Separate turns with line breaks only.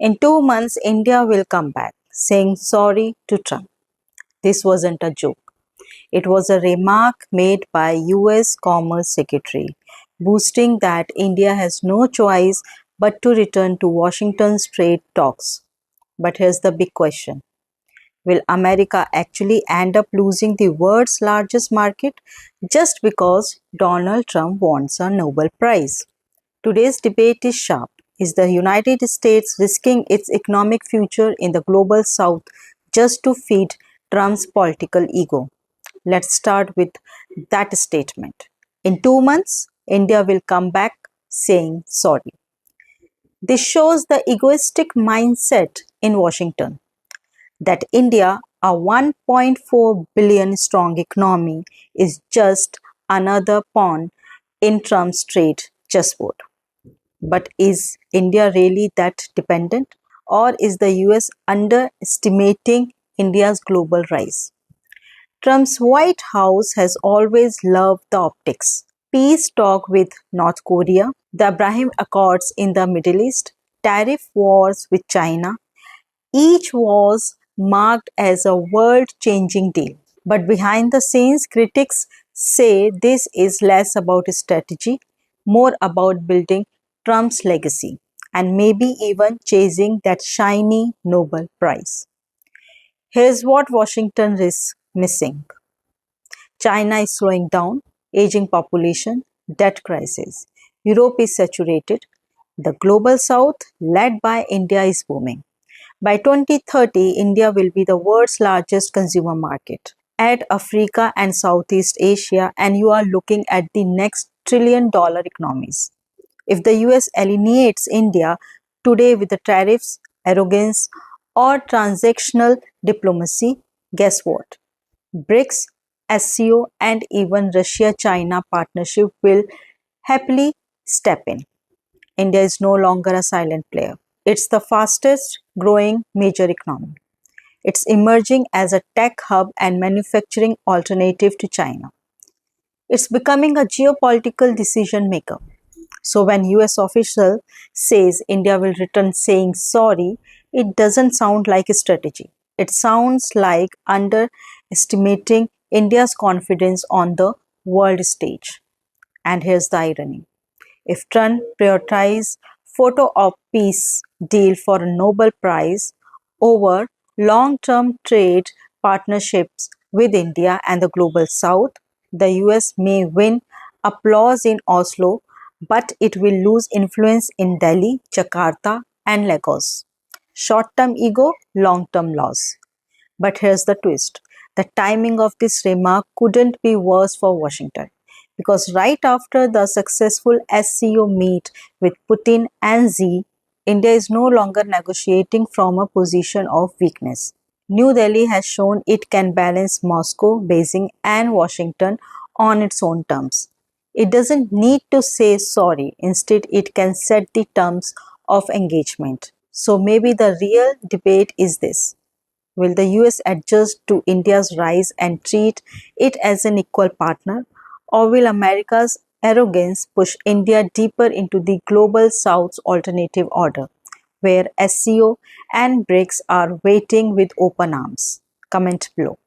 In 2 months, India will come back saying sorry to Trump. This wasn't a joke. It was a remark made by US Commerce Secretary, boasting that India has no choice but to return to Washington's trade talks. But here's the big question. Will America actually end up losing the world's largest market just because Donald Trump wants a Nobel Prize? Today's debate is sharp. Is the United States risking its economic future in the global south just to feed Trump's political ego? Let's start with that statement. In 2 months, India will come back saying sorry. This shows the egoistic mindset in Washington that India, a 1.4 billion strong economy, is just another pawn in Trump's trade chessboard. But is India really that dependent? Or is the US underestimating India's global rise? Trump's White House has always loved the optics. Peace talk with North Korea, the Abraham Accords in the Middle East, tariff wars with China, each was marked as a world-changing deal. But behind the scenes, critics say this is less about strategy, more about building Trump's legacy, and maybe even chasing that shiny Nobel Prize. Here's what Washington is missing. China is slowing down, aging population, debt crisis. Europe is saturated. The global south, led by India, is booming. By 2030, India will be the world's largest consumer market. Add Africa and Southeast Asia, and you are looking at the next trillion-dollar economies. If the US alienates India today with the tariffs, arrogance, or transactional diplomacy, guess what? BRICS, SCO, and even Russia-China partnership will happily step in. India is no longer a silent player. It's the fastest growing major economy. It's emerging as a tech hub and manufacturing alternative to China. It's becoming a geopolitical decision maker. So when US official says India will return saying sorry, it doesn't sound like a strategy. It sounds like underestimating India's confidence on the world stage. And here's the irony. If Trump prioritizes photo op peace deal for a Nobel Prize over long-term trade partnerships with India and the global south, the US may win applause in Oslo, but it will lose influence in Delhi, Jakarta, and Lagos. Short-term ego, long-term loss. But here's the twist. The timing of this remark couldn't be worse for Washington because right after the successful SCO meet with Putin and Xi, India is no longer negotiating from a position of weakness. New Delhi has shown it can balance Moscow, Beijing, and Washington on its own terms. It doesn't need to say sorry, instead, it can set the terms of engagement. So maybe the real debate is this. Will the US adjust to India's rise and treat it as an equal partner? Or will America's arrogance push India deeper into the global South's alternative order, where SCO and BRICS are waiting with open arms? Comment below.